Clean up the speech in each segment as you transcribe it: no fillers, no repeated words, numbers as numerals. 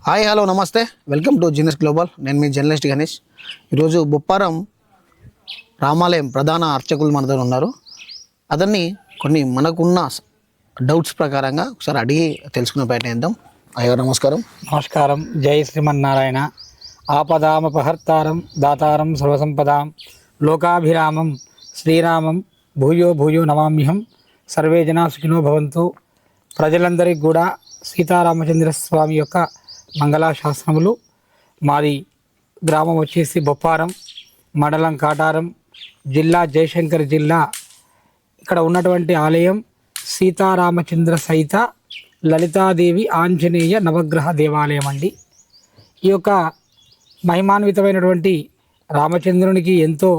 Hi hello నమస్తే welcome to genius global. నేను మీ journalist Ganesh. ఈరోజు బొప్పారం రామాలయం ప్రధాన అర్చకులు మన దగ్గర ఉన్నారు. అతన్ని కొన్ని మనకున్న డౌట్స్ ప్రకారంగా ఒకసారి అడిగి తెలుసుకునే ప్రయత్నం చేద్దాం. అయ్యో నమస్కారం. నమస్కారం. జై శ్రీమన్నారాయణ. ఆపదామపహర్తారం దాతారం సర్వసంపదాం లోకాభిరామం శ్రీరామం భూయో భూయో నమామ్యహం. సర్వే జనా సుఖినో భవంతు. ప్రజలందరికీ కూడా సీతారామచంద్ర స్వామి యొక్క మంగళాశాసనములు. మాది గ్రామం వచ్చేసి బొప్పారం, మండలం కాటారం, జిల్లా జయశంకర్ జిల్లా. ఇక్కడ ఉన్నటువంటి ఆలయం సీతారామచంద్ర సహిత లలితాదేవి ఆంజనేయ నవగ్రహ దేవాలయం అండి. ఈ యొక్క మహిమాన్వితమైనటువంటి రామచంద్రునికి ఎంతో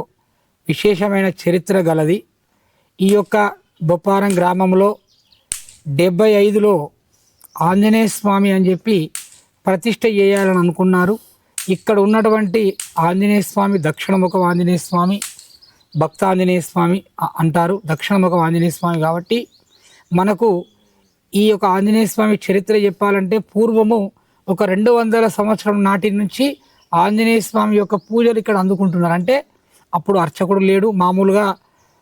విశేషమైన చరిత్ర గలది. ఈ యొక్క బొప్పారం గ్రామంలో 75లో ఆంజనేయ స్వామి అని చెప్పి ప్రతిష్ఠ చేయాలని అనుకున్నారు. ఇక్కడ ఉన్నటువంటి ఆంజనేయ స్వామి దక్షిణముఖం ఆంజనేయ స్వామి, భక్త ఆంజనేయ స్వామి అంటారు. దక్షిణముఖం ఆంజనేయ స్వామి కాబట్టి మనకు ఈ యొక్క ఆంజనేయ స్వామి చరిత్ర చెప్పాలంటే పూర్వము ఒక 200 సంవత్సరం నాటి నుంచి ఆంజనేయ స్వామి యొక్క పూజలు ఇక్కడ అందుకుంటున్నారు. అంటే అప్పుడు అర్చకుడు లేడు, మామూలుగా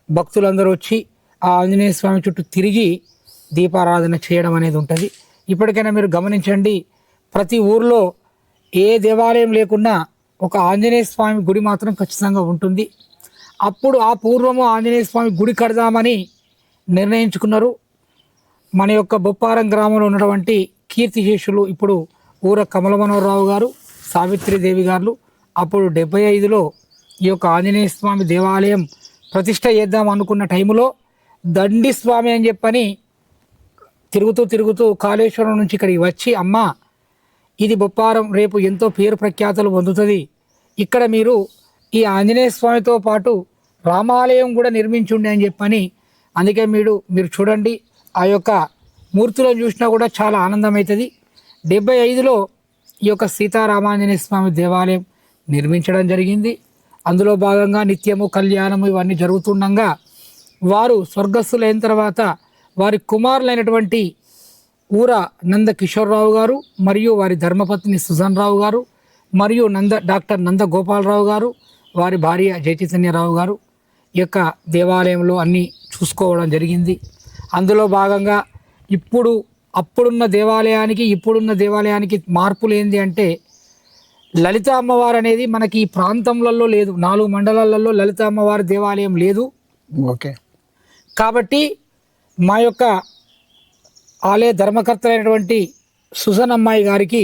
భక్తులందరూ వచ్చి ఆ ఆంజనేయ స్వామి చుట్టూ తిరిగి దీపారాధన చేయడం అనేది ఉంటుంది. ఇప్పటికైనా మీరు గమనించండి, ప్రతి ఊర్లో ఏ దేవాలయం లేకున్నా ఒక ఆంజనేయ స్వామి గుడి మాత్రం ఖచ్చితంగా ఉంటుంది. అప్పుడు ఆ పూర్వము ఆంజనేయ స్వామి గుడి కడదామని నిర్ణయించుకున్నారు. మన యొక్క బొప్పారం గ్రామంలో ఉన్నటువంటి కీర్తిశేషులు ఇప్పుడు ఊర కమలమనోహరరావు గారు, సావిత్రిదేవి గారు అప్పుడు 75లో ఈ యొక్క ఆంజనేయ స్వామి దేవాలయం ప్రతిష్ట చేద్దాం అనుకున్న టైంలో దండి స్వామి అని చెప్పని తిరుగుతూ కాళేశ్వరం నుంచి ఇక్కడికి వచ్చి, అమ్మ ఇది బొప్పారం రేపు ఎంతో పేరు ప్రఖ్యాతలు పొందుతుంది, ఇక్కడ మీరు ఈ ఆంజనేయ స్వామితో పాటు రామాలయం కూడా నిర్మించుండి అని చెప్పని. అందుకే మీరు చూడండి, ఆ యొక్క మూర్తులను చూసినా కూడా చాలా ఆనందం అవుతుంది. 75లో ఈ యొక్క సీతారామాంజనేయ స్వామి దేవాలయం నిర్మించడం జరిగింది. అందులో భాగంగా నిత్యము కళ్యాణము ఇవన్నీ జరుగుతుండగా వారు స్వర్గస్థులైన తర్వాత వారి కుమారులైనటువంటి ఊర నంద కిషోర్రావు గారు మరియు వారి ధర్మపత్ని సుజన్ రావు గారు మరియు డాక్టర్ నంద గోపాలరావు గారు, వారి భార్య జయచైతన్యరావు గారు ఈ యొక్క దేవాలయంలో అన్నీ చూసుకోవడం జరిగింది. అందులో భాగంగా అప్పుడున్న దేవాలయానికి మార్పులు ఏంది అంటే, లలిత అమ్మవారు అనేది మనకి ఈ ప్రాంతంలో లేదు. 4 మండలాలలో లలిత అమ్మవారి దేవాలయం లేదు. ఓకే. కాబట్టి మా యొక్క ఆలయ ధర్మకర్త అయినటువంటి సుజన్ అమ్మాయి గారికి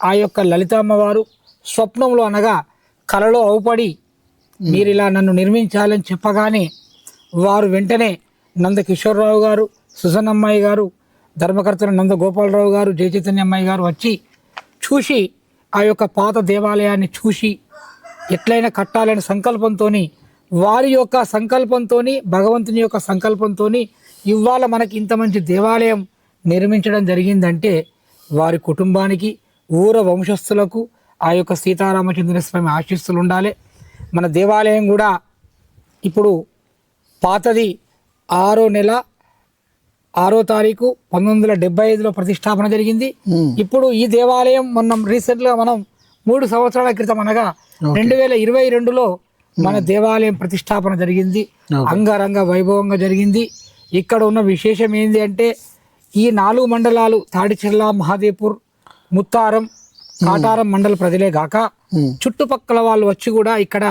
ఆ యొక్క లలిత అమ్మవారు స్వప్నంలో అనగా కలలో అవుపడి మీరు ఇలా నన్ను నిర్మించాలని చెప్పగానే వారు వెంటనే నంద కిషోర్రావు గారు, సుజన్ అమ్మాయి గారు, ధర్మకర్త నంద గోపాలరావు గారు, జయచైతన్య అమ్మాయి గారు వచ్చి చూసి ఆ యొక్క పాత దేవాలయాన్ని చూసి ఎట్లయినా కట్టాలనే సంకల్పంతో, వారి యొక్క సంకల్పంతో, భగవంతుని యొక్క సంకల్పంతో ఇవాళ మనకి ఇంత మంచి దేవాలయం నిర్మించడం జరిగిందంటే వారి కుటుంబానికి, ఊర వంశస్థులకు ఆ యొక్క సీతారామచంద్ర స్వామి ఆశీస్సులు ఉండాలి. మన దేవాలయం కూడా ఇప్పుడు పాతది 6వ నెల 6వ తారీఖు 1975లో ప్రతిష్టాపన జరిగింది. ఇప్పుడు ఈ దేవాలయం రీసెంట్గా మనం 3 సంవత్సరాల క్రితం అనగా 2022లో మన దేవాలయం ప్రతిష్టాపన జరిగింది. అంగరంగ వైభవంగా జరిగింది. ఇక్కడ ఉన్న విశేషం ఏంటి అంటే, ఈ 4 మండలాలు తాడిచెర్ల, మహాదేవ్పూర్, ముత్తారం, కాటారం మండల ప్రజలే గాక చుట్టుపక్కల వాళ్ళు వచ్చి కూడా ఇక్కడ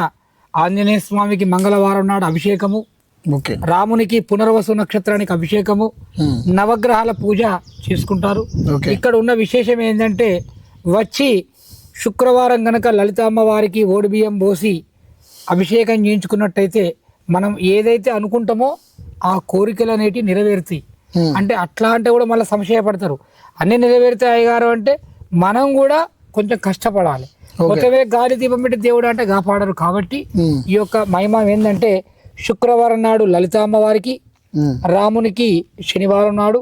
ఆంజనేయ స్వామికి మంగళవారం నాడు అభిషేకము, రామునికి పునర్వసు నక్షత్రానికి అభిషేకము, నవగ్రహాల పూజ చేసుకుంటారు. ఇక్కడ ఉన్న విశేషం ఏంటంటే, వచ్చి శుక్రవారం గనక లలిత అమ్మవారికి ఓడిబియ్యం పోసి అభిషేకం చేయించుకున్నట్టయితే మనం ఏదైతే అనుకుంటామో ఆ కోరికలు అనేటివి నెరవేరుతాయి. అంటే అట్లా అంటే కూడా మళ్ళీ సంశయపడతారు, అన్నీ నెరవేరుతాయి గారు అంటే మనం కూడా కొంచెం కష్టపడాలి. ఒకవే గాలి దీపం పెట్టి దేవుడు అంటే కాపాడరు. కాబట్టి ఈ యొక్క మహిమ ఏంటంటే, శుక్రవారం నాడు లలిత అమ్మవారికి, రామునికి శనివారం నాడు,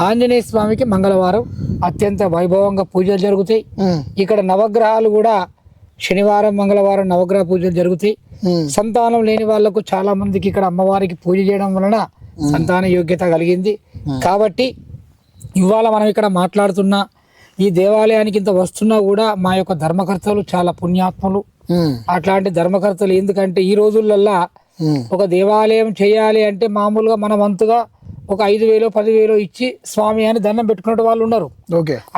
ఆంజనేయ స్వామికి మంగళవారం అత్యంత వైభవంగా పూజలు జరుగుతాయి. ఇక్కడ నవగ్రహాలు కూడా శనివారం, మంగళవారం నవగ్రహ పూజలు జరుగుతాయి. సంతానం లేని వాళ్లకు చాలా మందికి ఇక్కడ అమ్మవారికి పూజ చేయడం వలన సంతాన యోగ్యత కలిగింది. కాబట్టి ఇవాళ మనం ఇక్కడ మాట్లాడుతున్న ఈ దేవాలయానికి ఇంత వస్తున్నా కూడా మా యొక్క ధర్మకర్తలు చాలా పుణ్యాత్ములు. అట్లాంటి ధర్మకర్తలు ఎందుకంటే ఈ రోజులల్లా ఒక దేవాలయం చేయాలి అంటే మామూలుగా మన వంతుగా ఒక 5,000 10,000 ఇచ్చి స్వామి అని దండం పెట్టుకునే వాళ్ళు ఉన్నారు.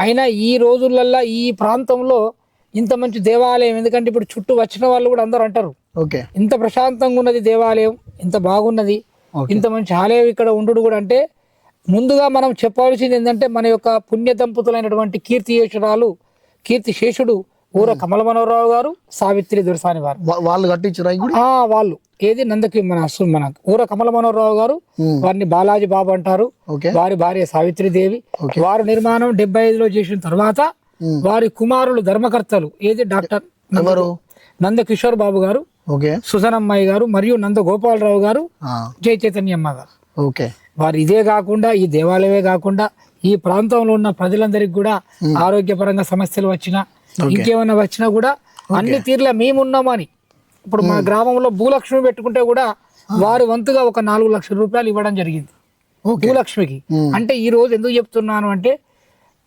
అయినా ఈ రోజులల్లా ఈ ప్రాంతంలో ఇంత మంచి దేవాలయం, ఎందుకంటే ఇప్పుడు చుట్టూ వచ్చిన వాళ్ళు కూడా అందరూ అంటారు ఇంత ప్రశాంతంగా ఉన్నది దేవాలయం, ఇంత బాగున్నది, ఇంత మంచి ఆలయం ఇక్కడ ఉండు కూడా. అంటే ముందుగా మనం చెప్పాల్సింది ఏంటంటే మన యొక్క పుణ్య దంపతులైనటువంటి కీర్తిశేషుడు ఊర కమల మనోహరరావు గారు, సావిత్రి దొరసాని వారు వాళ్ళు కట్టించారు. వాళ్ళు ఏది నందకి మన ఊర కమల మనోహరరావు గారు, వారిని బాలాజీ బాబు అంటారు, వారి భార్య సావిత్రి దేవి. వారు నిర్మాణం 75లో చేసిన తర్వాత వారి కుమారులు ధర్మకర్తలు ఏది డాక్టర్ నంద కిషోర్ బాబు గారు, సుజనమ్మాయి గారు మరియు నంద గోపాలరావు గారు, జయ చైతన్యమ్మ గారు. వారు ఇదే కాకుండా ఈ దేవాలయమే కాకుండా ఈ ప్రాంతంలో ఉన్న ప్రజలందరికీ కూడా ఆరోగ్యపరంగా సమస్యలు వచ్చినా ఇంకేమైనా వచ్చినా కూడా అన్ని తీర్ల మేమున్నామని, ఇప్పుడు మా గ్రామంలో భూలక్ష్మి పెట్టుకుంటే కూడా వారి వంతుగా ఒక 4 లక్షల రూపాయలు ఇవ్వడం జరిగింది భూలక్ష్మికి. అంటే ఈ రోజు ఎందుకు చెప్తున్నాను అంటే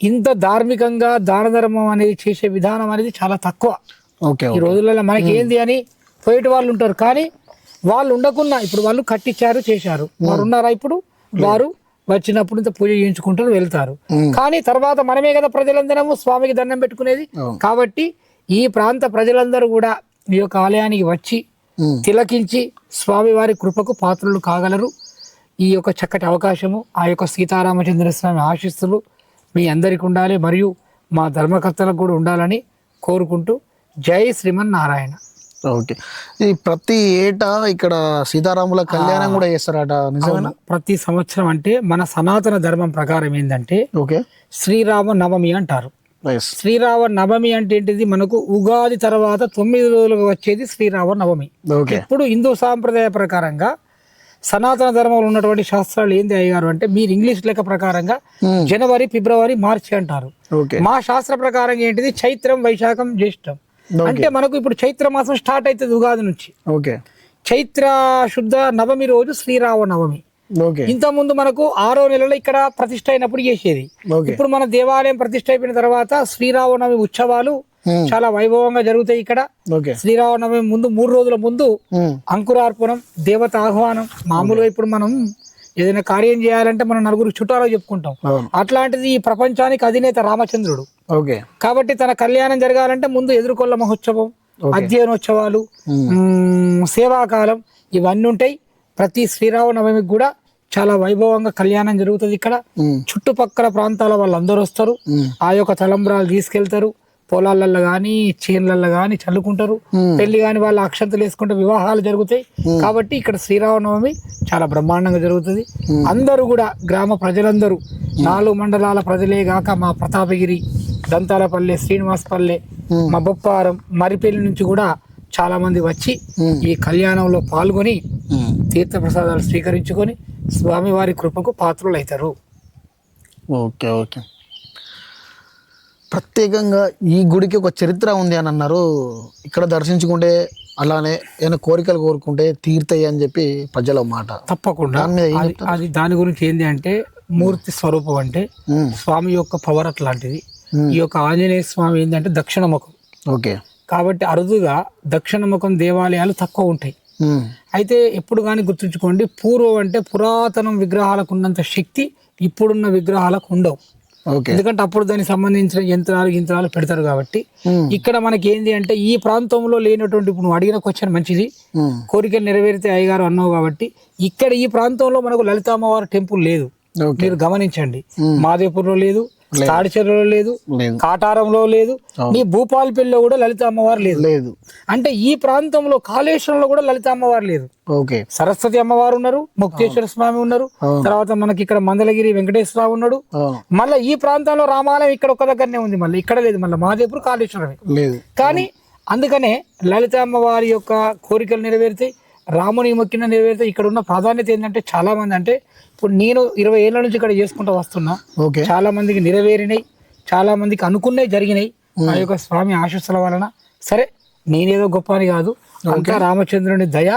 ఇంత ధార్మికంగా దాన ధర్మం అనేది చేసే విధానం అనేది చాలా తక్కువ ఈ రోజులలో. మనకి ఏంది అని పోయేటి వాళ్ళు ఉంటారు, కానీ వాళ్ళు ఉండకున్నా ఇప్పుడు వాళ్ళు కట్టించారు చేశారు, వారు ఉన్నారా ఇప్పుడు? వారు వచ్చినప్పుడు ఇంత పూజ చేయించుకుంటారు వెళ్తారు, కానీ తర్వాత మనమే కదా ప్రజలందరము స్వామికి దండం పెట్టుకునేది. కాబట్టి ఈ ప్రాంత ప్రజలందరూ కూడా ఈ యొక్క ఆలయానికి వచ్చి తిలకించి స్వామి వారి కృపకు పాత్రలు కాగలరు. ఈ యొక్క చక్కటి అవకాశము ఆ యొక్క సీతారామచంద్ర స్వామి ఆశీస్సులు మీ అందరికి ఉండాలి, మరియు మా ధర్మకర్తలకు కూడా ఉండాలని కోరుకుంటూ జై శ్రీమన్నారాయణ. ఈ ప్రతి ఏటా ఇక్కడ సీతారాముల కళ్యాణం కూడా చేస్తారట, నిజమేనా? ప్రతి సంవత్సరం అంటే మన సనాతన ధర్మం ప్రకారం ఏంటంటే శ్రీరామ నవమి అంటారు. శ్రీరామ నవమి అంటే ఏంటిది? మనకు ఉగాది తర్వాత 9 రోజులుగా వచ్చేది శ్రీరామ నవమి. ఇప్పుడు హిందూ సాంప్రదాయ ప్రకారంగా సనాతన ధర్మంలో ఉన్నటువంటి శాస్త్రాలు ఏంది అయ్యారు అంటే, మీరు ఇంగ్లీష్ లెక్క ప్రకారంగా జనవరి, ఫిబ్రవరి, మార్చి అంటారు. మా శాస్త్ర ప్రకారం ఏంటిది? చైత్రం, వైశాఖం, జ్యేష్టం. అంటే మనకు ఇప్పుడు చైత్ర మాసం స్టార్ట్ అవుతుంది ఉగాది నుంచి. చైత్ర శుద్ధ నవమి రోజు శ్రీరామ నవమి. ఇంత ముందు మనకు 6వ నెలలో ఇక్కడ ప్రతిష్ట అయినప్పుడు చేసేది. ఇప్పుడు మన దేవాలయం ప్రతిష్ట అయిపోయిన తర్వాత శ్రీరామనవమి ఉత్సవాలు చాలా వైభవంగా జరుగుతాయి ఇక్కడ. శ్రీరామనవమి ముందు 3 రోజుల ముందు అంకురార్పణం, దేవత ఆహ్వానం. మామూలుగా ఇప్పుడు మనం ఏదైనా కార్యం చేయాలంటే మనం 4 చుట్టాలు చెప్పుకుంటాం, అట్లాంటిది ఈ ప్రపంచానికి అధినేత రామచంద్రుడు. కాబట్టి తన కళ్యాణం జరగాలంటే ముందు ఎదుర్కొల్ల మహోత్సవం, అధ్యయనోత్సవాలు, సేవాకాలం ఇవన్నీ ఉంటాయి. ప్రతి శ్రీరామనవమికి కూడా చాలా వైభవంగా కళ్యాణం జరుగుతుంది ఇక్కడ. చుట్టుపక్కల ప్రాంతాల వాళ్ళందరూ వస్తారు, ఆ యొక్క తలంబ్రాలు తీసుకెళ్తారు, పొలాలలో గాని చేన్లలో గాని చల్లుకుంటారు, పెళ్లి గాని వాళ్ళ అక్షంతలు వేసుకుంటే వివాహాలు జరుగుతాయి. కాబట్టి ఇక్కడ శ్రీరామనవమి చాలా బ్రహ్మాండంగా జరుగుతుంది. అందరూ కూడా గ్రామ ప్రజలందరూ 4 మండలాల ప్రజలే గాక మా ప్రతాపగిరి, దంతాలపల్లె, శ్రీనివాసపల్లె, మా బొప్పారం, మరిపల్లి నుంచి కూడా చాలా మంది వచ్చి ఈ కళ్యాణంలో పాల్గొని తీర్థప్రసాదాలు స్వీకరించుకొని స్వామివారి కృపకు పాత్రులు అవుతారు. ప్రత్యేకంగా ఈ గుడికి ఒక చరిత్ర ఉంది అని అన్నారు. ఇక్కడ దర్శించుకుంటే అలానే ఏమైనా కోరికలు కోరుకుంటే తీరుతాయి అని చెప్పి ప్రజల మాట. తప్పకుండా అది దాని గురించి ఏంటి అంటే, మూర్తి స్వరూపం అంటే స్వామి యొక్క పవర్ అట్లాంటిది. ఈ యొక్క ఆంజనేయ స్వామి ఏంటంటే దక్షిణ ముఖం. కాబట్టి అరుదుగా దక్షిణ ముఖం దేవాలయాలు తక్కువ ఉంటాయి. అయితే ఎప్పుడు కానీ గుర్తుంచుకోండి, పూర్వం అంటే పురాతనం విగ్రహాలకు ఉన్నంత శక్తి ఇప్పుడున్న విగ్రహాలకు ఉండవు. ఎందుకంటే అప్పుడు దానికి సంబంధించిన యంత్రాలు పెడతారు. కాబట్టి ఇక్కడ మనకి ఏంది అంటే ఈ ప్రాంతంలో లేనటువంటి, ఇప్పుడు నువ్వు అడిగిన క్వశ్చన్ మంచిది, కోరికలు నెరవేరితే అయ్యగారు అన్నావు కాబట్టి, ఇక్కడ ఈ ప్రాంతంలో మనకు లలితామ్మవారి టెంపుల్ లేదు. మీరు గమనించండి, మాదేపూర్లో లేదు, తాడిచెర్లలో లేదు, కాటారంలో లేదు, మీ భూపాలపల్లిలో కూడా లలిత అమ్మవారు లేదు. అంటే ఈ ప్రాంతంలో కాళేశ్వరంలో కూడా లలిత అమ్మవారు లేదు. సరస్వతి అమ్మవారు ఉన్నారు, ముక్తేశ్వర స్వామి ఉన్నారు, తర్వాత మనకి ఇక్కడ మందలగిరి వెంకటేశ్వరరావు ఉన్నాడు. మళ్ళీ ఈ ప్రాంతంలో రామాలయం ఇక్కడ ఒక దగ్గరనే ఉంది, మళ్ళీ ఇక్కడ లేదు, మళ్ళీ మాదేపూర్ కాళేశ్వరమే లేదు. కానీ అందుకనే లలిత అమ్మవారి యొక్క కోరికలు నెరవేరుతాయి, రాముని మొక్కిన నెరవేరితే. ఇక్కడ ఉన్న ప్రాధాన్యత ఏంటంటే, చాలా మంది అంటే ఇప్పుడు నేను 20 ఏళ్ల నుంచి ఇక్కడ చేసుకుంటూ వస్తున్నా, చాలా మందికి నెరవేరినాయి, చాలా మందికి అనుకున్నాయి జరిగినాయి ఆ యొక్క స్వామి ఆశీస్సుల వలన. సరే, నేనేదో గొప్ప అని కాదు, అంతా రామచంద్రుని దయ,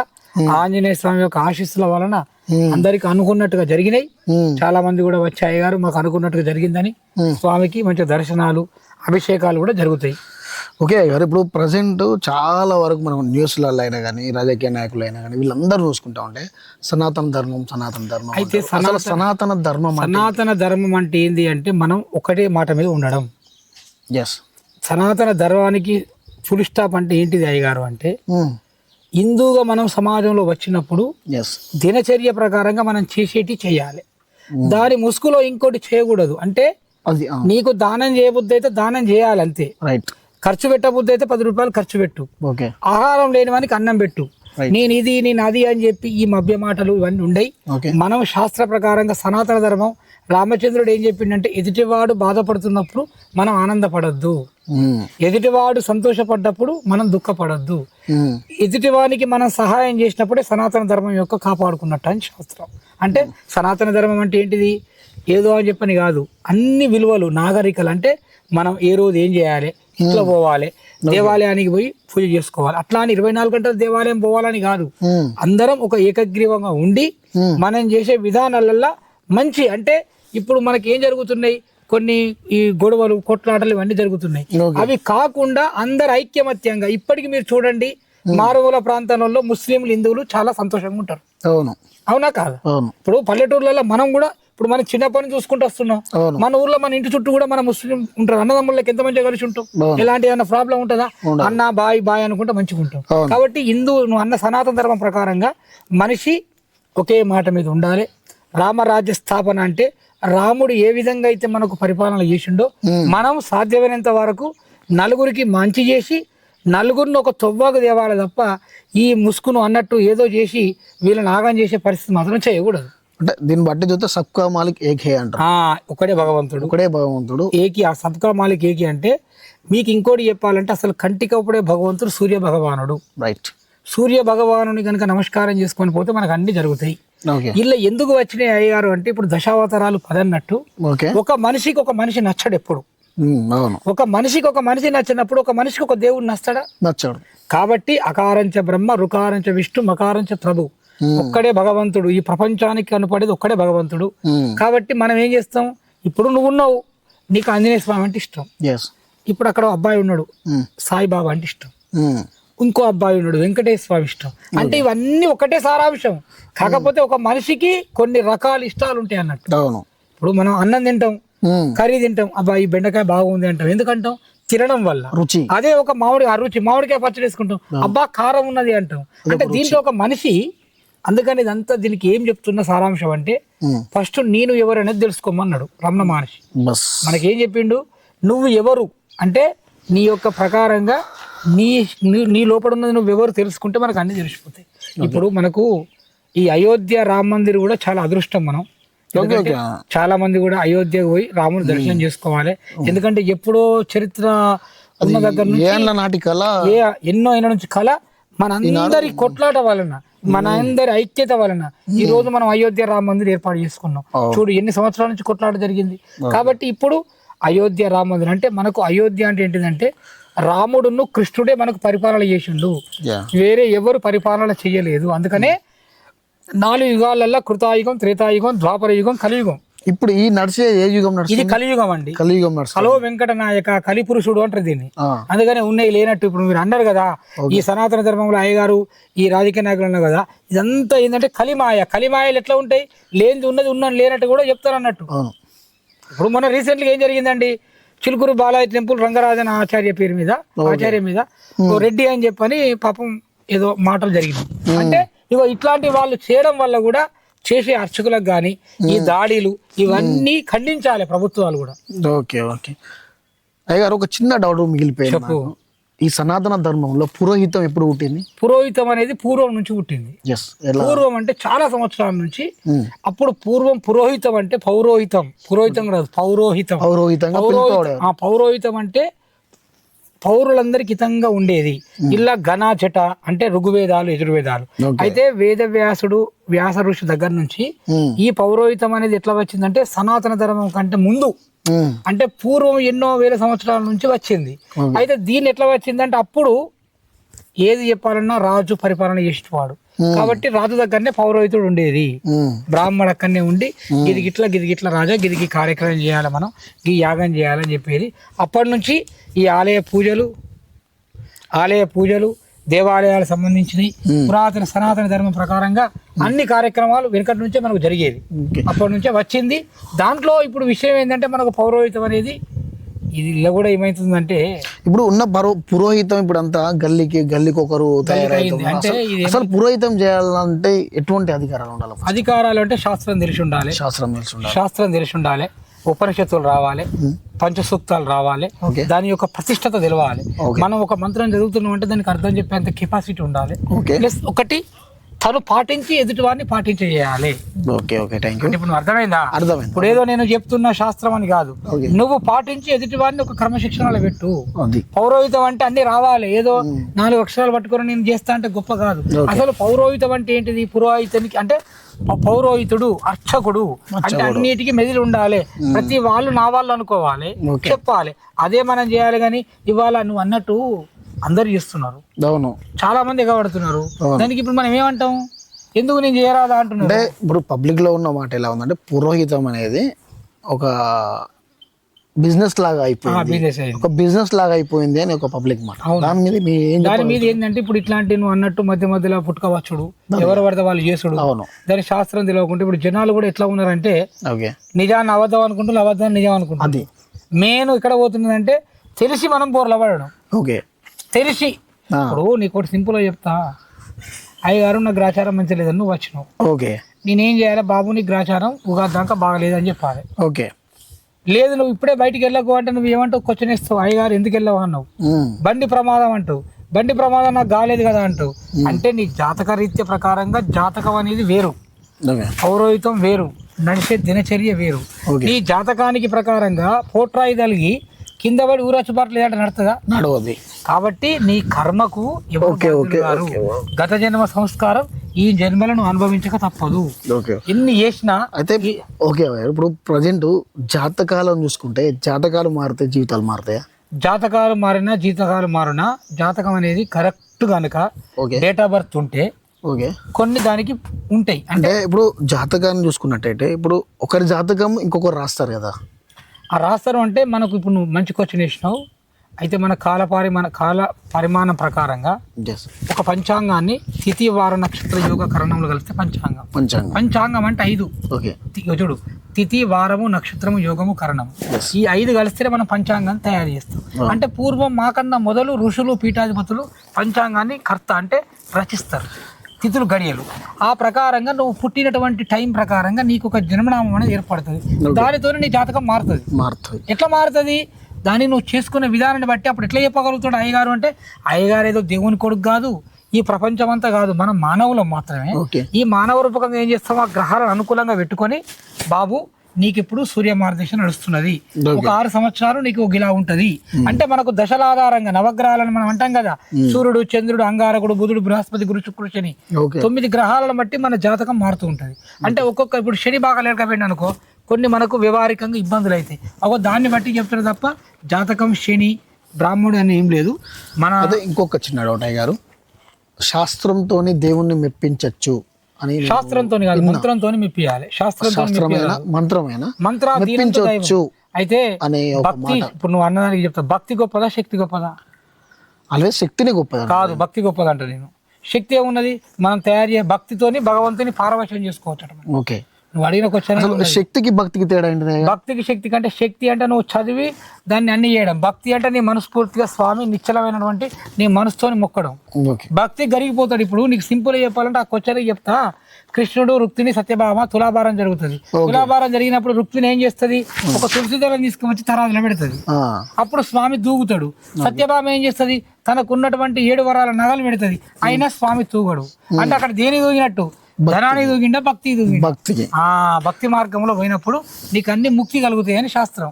ఆంజనేయ స్వామి యొక్క ఆశీస్సుల వలన అందరికి అనుకున్నట్టుగా జరిగినాయి. చాలా మంది కూడా వచ్చి అయ్యగారు మాకు అనుకున్నట్టుగా జరిగిందని స్వామికి మంచి దర్శనాలు అభిషేకాలు కూడా జరుగుతాయి. ఓకే గారు, ఇప్పుడు ప్రజెంట్ చాలా వరకు మనం న్యూస్లలో అయినా కానీ రాజకీయ నాయకులు అయినా కానీ వీళ్ళందరూ చూసుకుంటా ఉంటే సనాతన ధర్మం అయితే అసలు సనాతన ధర్మం సనాతన ధర్మం అంటే ఏంది అంటే మనం ఒకటే మాట మీద ఉండడం. ఎస్. సనాతన ధర్మానికి ఫుల్ స్టాప్ అంటే ఏంటిది అయ్యగారు అంటే, హిందూగా మనం సమాజంలో వచ్చినప్పుడు ఎస్ దినచర్య ప్రకారంగా మనం చేసేటి చేయాలి. దాని ముసుగులో ఇంకోటి చేయకూడదు. అంటే అది నీకు దానం చేయబుద్ధి అయితే దానం చేయాలి అంతే. రైట్. ఖర్చు పెట్టబుద్ధి అయితే 10 రూపాయలు ఖర్చు పెట్టు. ఓకే. ఆహారం లేని వానికి అన్నం పెట్టు. నేను అది అని చెప్పి ఈ మభ్య మాటలు ఇవన్నీ ఉండయి. మనం శాస్త్ర ప్రకారంగా సనాతన ధర్మం రామచంద్రుడు ఏం చెప్పిండంటే, ఎదుటివాడు బాధపడుతున్నప్పుడు మనం ఆనందపడద్దు, ఎదుటివాడు సంతోషపడ్డప్పుడు మనం దుఃఖపడద్దు, ఎదుటివానికి మనం సహాయం చేసినప్పుడే సనాతన ధర్మం యొక్క కాపాడుకున్నట్టు అని శాస్త్రం. అంటే సనాతన ధర్మం అంటే ఏంటిది, ఏదో అని చెప్పని కాదు, అన్ని విలువలు నాగరికలు. అంటే మనం ఏ రోజు ఏం చేయాలి, ఇంట్లో పోవాలి, దేవాలయానికి పోయి పూజ చేసుకోవాలి. అట్లా అని 24 గంటలు దేవాలయం పోవాలని కాదు. అందరం ఒక ఏకగ్రీవంగా ఉండి మనం చేసే విధానాలల్లో మంచి, అంటే ఇప్పుడు మనకి ఏం జరుగుతున్నాయి, కొన్ని ఈ గొడవలు కొట్లాటలు ఇవన్నీ జరుగుతున్నాయి. అవి కాకుండా అందరు ఐక్యమత్యంగా, ఇప్పటికి మీరు చూడండి మారుమూల ప్రాంతాలలో ముస్లింలు హిందువులు చాలా సంతోషంగా ఉంటారు. అవునా కాదు? ఇప్పుడు పల్లెటూర్లలో మనం కూడా ఇప్పుడు మనం చిన్నప్పటి నుంచి చూసుకుంటూ వస్తున్నాం. మన ఊర్లో మన ఇంటి చుట్టూ కూడా మన ముస్లిం ఉంటారు. అన్నదమ్ముళ్ళకి ఎంత మంచిగా కలిసి ఉంటాం. ఎలాంటి ఏమైనా ప్రాబ్లం ఉంటుందా, అన్న బాయ్ అనుకుంటే మంచిగా ఉంటాం. కాబట్టి నువ్వు అన్న సనాతన ధర్మం ప్రకారంగా మనిషి ఒకే మాట మీద ఉండాలి. రామరాజ్య స్థాపన అంటే రాముడు ఏ విధంగా అయితే మనకు పరిపాలన చేసిండో మనం సాధ్యమైనంత వరకు నలుగురికి మంచి చేసి నలుగురిని ఒక తొవ్వకు తేవాలి తప్ప ఈ ముసుగును అన్నట్టు ఏదో చేసి వీళ్ళని ఆగం చేసే పరిస్థితి మాత్రం చేయకూడదు. అంటే దీన్ని బట్టి చూస్తే సబ్కా మాలిక్ ఏకే అంటారు. ఒకడే భగవంతుడు ఏకి. ఆ సబ్కా మాలిక్ ఏకి అంటే మీకు ఇంకోటి చెప్పాలంటే అసలు కంటికప్పుడే భగవంతుడు సూర్య భగవానుడు. రైట్. సూర్య భగవానుని కనుక నమస్కారం చేసుకొని పోతే మనకు అన్ని జరుగుతాయి. ఇలా ఎందుకు వచ్చినాయి అయ్యారు అంటే, ఇప్పుడు దశావతారాలు 10 అన్నట్టు ఒక మనిషికి ఒక మనిషి నచ్చడు ఎప్పుడు. ఒక మనిషి నచ్చినప్పుడు ఒక మనిషికి ఒక దేవుడు నచ్చడు. కాబట్టి అకారంచ బ్రహ్మ, రుకారంచ విష్ణు, మకారంచ ప్రభు, ఒక్కడే భగవంతుడు. ఈ ప్రపంచానికి కనపడేది ఒక్కడే భగవంతుడు. కాబట్టి మనం ఏం చేస్తాం, ఇప్పుడు నువ్వు ఉన్నావు, నీకు ఆంజనేయ స్వామి అంటే ఇష్టం. ఇప్పుడు అక్కడ అబ్బాయి ఉన్నాడు, సాయిబాబా అంటే ఇష్టం. ఇంకో అబ్బాయి ఉన్నాడు, వెంకటేశ్వర స్వామి ఇష్టం. అంటే ఇవన్నీ ఒకటే సారాంశం. కాకపోతే ఒక మనిషికి కొన్ని రకాల ఇష్టాలు ఉంటాయి అన్నట్టు. ఇప్పుడు మనం అన్నం తింటాం, కర్రీ తింటాం, అబ్బాయి బెండకాయ బాగుంది అంటాం. ఎందుకంటాం, తినడం వల్ల రుచి. అదే ఒక మామిడికాయ పచ్చడి వేసుకుంటాం, అబ్బా కారం ఉన్నది అంటాం. అంటే దీంట్లో ఒక మనిషి. అందుకని ఇదంతా దీనికి ఏం చెప్తున్న సారాంశం అంటే, ఫస్ట్ నేను ఎవరు అనేది తెలుసుకోమన్నాడు రమణ మహర్షి. మనకేం చెప్పిండు, నువ్వు ఎవరు అంటే నీ యొక్క ప్రకారంగా నీ లోపల ఉన్నది నువ్వెవరు తెలుసుకుంటే మనకు అన్ని తెలిసిపోతాయి. ఇప్పుడు మనకు ఈ అయోధ్య రామ మందిర్ కూడా చాలా అదృష్టం. మనం చాలా మంది కూడా అయోధ్యకు పోయి రాముని దర్శనం చేసుకోవాలి. ఎందుకంటే ఎప్పుడో చరిత్ర ఉన్న దగ్గర నుంచి ఎన్నో ఏళ్ళ నుంచి కళ మనందరి కొట్లాట వలన, మన అందరి ఐక్యత వలన ఈ రోజు మనం అయోధ్య రామ మందిర్ ఏర్పాటు చేసుకున్నాం. చూడు ఎన్ని సంవత్సరాల నుంచి కొట్లాట జరిగింది. కాబట్టి ఇప్పుడు అయోధ్య రామ మందిర్ అంటే మనకు అయోధ్య అంటే ఏంటిదంటే రాముడును కృష్ణుడే మనకు పరిపాలన చేసిండు, వేరే ఎవరు పరిపాలన చేయలేదు. అందుకనే 4 యుగాలలో కృతాయుగం, త్రేతాయుగం, ద్వాపర యుగం, కలియుగం. ఇప్పుడు ఈ నడిచే ఏ యుగం? ఇది కలియుగం అండి. కలో వెంకట నాయక, కలిపురుషుడు అంటారు దీన్ని. అందుకనే ఉన్నాయి లేనట్టు. ఇప్పుడు మీరు అన్నారు కదా, ఈ సనాతన ధర్మంలో అయ్యగారు ఈ రాజకీయ నాయకులు అన్నారు కదా, ఇదంతా ఏంటంటే కలిమాయలు ఎట్లా ఉంటాయి, లేనిది ఉన్నది లేనట్టు కూడా చెప్తారు అన్నట్టు. ఇప్పుడు మొన్న రీసెంట్గా ఏం జరిగిందండి, చిలుకూరు బాలాజీ టెంపుల్ రంగరాజన్ ఆచార్య మీద రెడ్డి అని చెప్పని పాపం ఏదో మాటలు జరిగింది. అంటే ఇగో ఇట్లాంటి వాళ్ళు చేయడం వల్ల కూడా చేసే అర్చకులకు కానీ ఈ దాడులు ఇవన్నీ ఖండించాలి ప్రభుత్వాలు కూడా. ఓకే అయ్యగారు, ఒక చిన్న డౌట్ మిగిలిపోయింది. ఈ సనాతన ధర్మంలో పురోహితం ఎప్పుడు పుట్టింది? పురోహితం అనేది పూర్వం నుంచి పుట్టింది. పూర్వం అంటే చాలా సంవత్సరాల నుంచి. అప్పుడు పూర్వం పురోహితం అంటే పురోహితం కాదు, పౌరోహితం అంటే పౌరులందరికి హితంగా ఉండేది. ఇలా ఘనాచట అంటే ఋగ్వేదాలు, యజుర్వేదాలు. అయితే వ్యాస ఋషి దగ్గర నుంచి ఈ పౌరోహితం అనేది ఎట్లా వచ్చిందంటే సనాతన ధర్మం కంటే ముందు, అంటే పూర్వం ఎన్నో వేల సంవత్సరాల నుంచి వచ్చింది. అయితే దీన్ని ఎట్లా వచ్చిందంటే అప్పుడు ఏది చెప్పాలన్నా రాజు పరిపాలన చేసేవాడు కాబట్టి రాజు దగ్గరనే పౌరోహితుడు ఉండేది. బ్రాహ్మడు అక్కడనే ఉండి గిది గిట్ల రాజా గిదికి కార్యక్రమం చేయాలి, మనం ఈ యాగం చేయాలని చెప్పేది. అప్పటి నుంచి ఈ ఆలయ పూజలు దేవాలయాలకు సంబంధించినవి పురాతన సనాతన ధర్మం ప్రకారంగా అన్ని కార్యక్రమాలు వెనకటి నుంచే మనకు జరిగేది, అప్పటి నుంచే వచ్చింది. దాంట్లో ఇప్పుడు విషయం ఏంటంటే మనకు పౌరోహితం అనేది ఇది ఇలా కూడా ఏమైతుందంటే ఇప్పుడు ఉన్న పురోహితం ఇప్పుడు అంతా గల్లీకి ఒకరు తయారైంది. అంటే అసలు పురోహితం చేయాలంటే ఎటువంటి అధికారాలు ఉండాలి? అధికారాలు అంటే శాస్త్రం తెలిసి ఉండాలి, శాస్త్రం తెలిసి ఉండాలి, ఉపనిషత్తులు రావాలి, పంచసూక్తాలు రావాలి, దాని యొక్క ప్రతిష్టత తెలవాలి. మనం ఒక మంత్రం చదువుతున్నాం అంటే దానికి అర్థం చెప్పేంత కెపాసిటీ ఉండాలి. ప్లస్ ఒకటి తను పాటించి ఎదుటి వారిని పాటించేయాలి. ఇప్పుడు అర్థమైందా? ఇప్పుడు ఏదో నేను చెప్తున్న శాస్త్రం అని కాదు, నువ్వు పాటించి ఎదుటి వారిని ఒక క్రమశిక్షణలో పెట్టు. పౌరోహితం అంటే అన్ని రావాలి, ఏదో 4 అక్షరాలు పట్టుకొని నేను చేస్తా అంటే గొప్ప కాదు. అసలు పౌరోహితం అంటే ఏంటిది? పురోహితునికి అంటే పౌరోహితుడు, అర్చకుడు అంటే అన్నిటికీ మెదిలి ఉండాలి. ప్రతి వాళ్ళు నా వాళ్ళు అనుకోవాలి, చెప్పాలి, అదే మనం చేయాలి. కానీ ఇవాళ నువ్వు అన్నట్టు అందరు చేస్తున్నారు, చాలా మంది ఎగబడుతున్నారు. దానికి ఇప్పుడు మనం ఏమంటాం? ఎందుకు నేను చేయరాదా అంటున్నా. అంటే ఇప్పుడు పబ్లిక్ లో ఉన్న మాట ఎలా ఉందంటే పురోహితం అనేది ఒక బిజినెస్ లాగా అయిపోయింది అని ఒక పబ్లిక్ మాట. దాని మీద ఏంటంటే ఇప్పుడు ఇట్లాంటి నువ్వు అన్నట్టు మధ్యలో పుట్టుకవచ్చుడు, ఎవరు పడితే వాళ్ళు చేసుడు, దాని శాస్త్రం తెలియకుంటే ఇప్పుడు జనాలు కూడా ఎట్లా ఉన్నారంటే నిజాన్ని అబద్ధం అనుకుంటున్నారు, అబద్ధాన్ని నిజం అనుకుంటుంది. మెయిన్ ఇక్కడ పోతున్నదంటే తెలిసి మనం బోర్ల పడడం. తెలిసి ఇప్పుడు నీకు సింపుల్ గా చెప్తా, అయ్యగారు నాకు గ్రాచారం మంచి లేదని నువ్వు వచ్చినావు, నేనేం చేయాలి? బాబు నీ గ్రాచారం ఉగాది దాకా బాగలేదని చెప్పాలి. లేదు నువ్వు ఇప్పుడే బయటికి వెళ్ళకు అంటే నువ్వు ఏమంటావు? క్వశ్చన్ ఇస్తావు, అయ్యగారు ఎందుకు వెళ్ళావు అన్నావు. బండి ప్రమాదం అంటావు, బండి ప్రమాదం నాకు కాలేదు కదా అంటావు. అంటే నీ జాతక రీత్య ప్రకారంగా జాతకం అనేది వేరు, పౌరోహితం వేరు, నడిచే దినచర్య వేరు. నీ జాతకానికి ప్రకారంగా పోట్రాయి తలిగి కింద పడి ఊరచ్చుబాటు లేదంటే నడుతుందా? నడవది. కాబట్టి నీ కర్మకు గత జన్మ సంస్కారం ఈ జన్మలను అనుభవించక తప్పదు. ఎన్ని చేసినా అయితే ఇప్పుడు ప్రజెంట్ జాతకాలను చూసుకుంటే జాతకాలు మారితే జీవితాలు మారుతాయా? జాతకాలు మారినా జీతకాలు మారినా జాతకం అనేది కరెక్ట్ కనుక డేట్ ఆఫ్ బర్త్ ఉంటే కొన్ని దానికి ఉంటాయి. అంటే ఇప్పుడు జాతకాన్ని చూసుకున్నట్టయితే ఇప్పుడు ఒకరి జాతకం ఇంకొకరు రాస్తారు కదా, ఆ రాస్తారు అంటే మనకు ఇప్పుడు నువ్వు మంచి క్వశ్చన్ వేసినావు. అయితే మన కాల పరిమాణం ప్రకారంగా ఒక పంచాంగాన్ని తిథి వార నక్షత్ర యోగ కరణంలో కలిస్తే పంచాంగం అంటే 5. చూడు, తిథి వారము నక్షత్రము యోగము కరణము, ఈ 5 కలిస్తే మనం పంచాంగాన్ని తయారు చేస్తాం. అంటే పూర్వం మాకన్నా మొదలు ఋషులు పీఠాధిపతులు పంచాంగాన్ని కర్త అంటే రచిస్తారు, తిథులు గడియలు. ఆ ప్రకారంగా నువ్వు పుట్టినటువంటి టైం ప్రకారంగా నీకు ఒక జన్మనామం అనేది ఏర్పడుతుంది. దానితోనే నీ జాతకం మారుతుంది. ఎట్లా మారుతుంది? దాన్ని నువ్వు చేసుకునే విధానాన్ని బట్టి అప్పుడు ఎట్లా చెప్పగలుగుతాడు అయ్యగారు అంటే, అయ్యగారు ఏదో దేవుని కొడుకు కాదు, ఈ ప్రపంచం అంతా కాదు, మనం మానవులం మాత్రమే. ఈ మానవ రూపకంగా ఏం చేస్తాం? ఆ గ్రహాలను అనుకూలంగా పెట్టుకొని, బాబు నీకు ఇప్పుడు సూర్య మార్గదర్శనం నడుస్తున్నది, ఒక 6 సంవత్సరాలు నీకు ఇలా ఉంటది అంటే మనకు దశల ఆధారంగా నవగ్రహాలను మనం అంటాం కదా, సూర్యుడు, చంద్రుడు, అంగారకుడు, బుధుడు, బృహస్పతి, గురు, శుక్రుడు, శని, 9 గ్రహాలను బట్టి మన జాతకం మారుతూ ఉంటది. అంటే ఇప్పుడు శని బాగా లేకపోయింది అనుకో, కొన్ని మనకు వ్యవహారికంగా ఇబ్బందులు అవుతాయి. దాన్ని బట్టి చెప్తారు తప్ప జాతకం శని బ్రాహ్మణుడు అని ఏం లేదు. మన ఇంకొక చిన్న డౌట్ అయ్యారు, శాస్త్రంతో దేవుణ్ణి మెప్పించచ్చు అని? శాస్త్రంతో కాదు, మంత్రంతో మెప్పియాలి. మంత్రాధీనంతో. అయితే భక్తి, ఇప్పుడు నువ్వు అన్నదానికి చెప్తా, భక్తి గొప్పదా శక్తి గొప్పదా? అలాగే శక్తిని గొప్పదా కాదు, భక్తి గొప్పదా అంట. నేను శక్తి ఏమున్నది? మనం తయారు చేయ భక్తితోని భగవంతుని పారవశ్యం చేసుకోవచ్చు. నువ్వు అడిగిన క్వశ్చన్ శక్తికి భక్తికి తేడా ఏంటి? భక్తికి శక్తి కంటే, శక్తి అంటే నువ్వు చదివి దాన్ని అన్ని చేయడం, భక్తి అంటే నీ మనస్ఫూర్తిగా స్వామి నిశ్చలమైనటువంటి నీ మనసుతోని మొక్కడం. భక్తి గరిగిపోతాడు. ఇప్పుడు నీకు సింపుల్ చెప్పాలంటే ఆ క్వశ్చన్ చెప్తా, కృష్ణుడు రుక్మిణి సత్యభామ తులాభారం జరుగుతుంది. తులాభారం జరిగినప్పుడు రుక్మిణి ఏం చేస్తుంది? ఒక తులసి దళం తీసుకువచ్చి తరాజులో పెడుతుంది. అప్పుడు స్వామి దూగుతాడు. సత్యభామ ఏం చేస్తుంది? తనకు ఉన్నటువంటి 7 వరాల నగలు పెడుతుంది. అయినా స్వామి తూగడు. అంటే అక్కడ దేని తూగినట్టు? ధనాన్ని దూగిండా భక్తి దూగిండా? భక్తి మార్గంలో పోయినప్పుడు నీకు అన్ని ముక్తి కలుగుతాయి అని శాస్త్రం.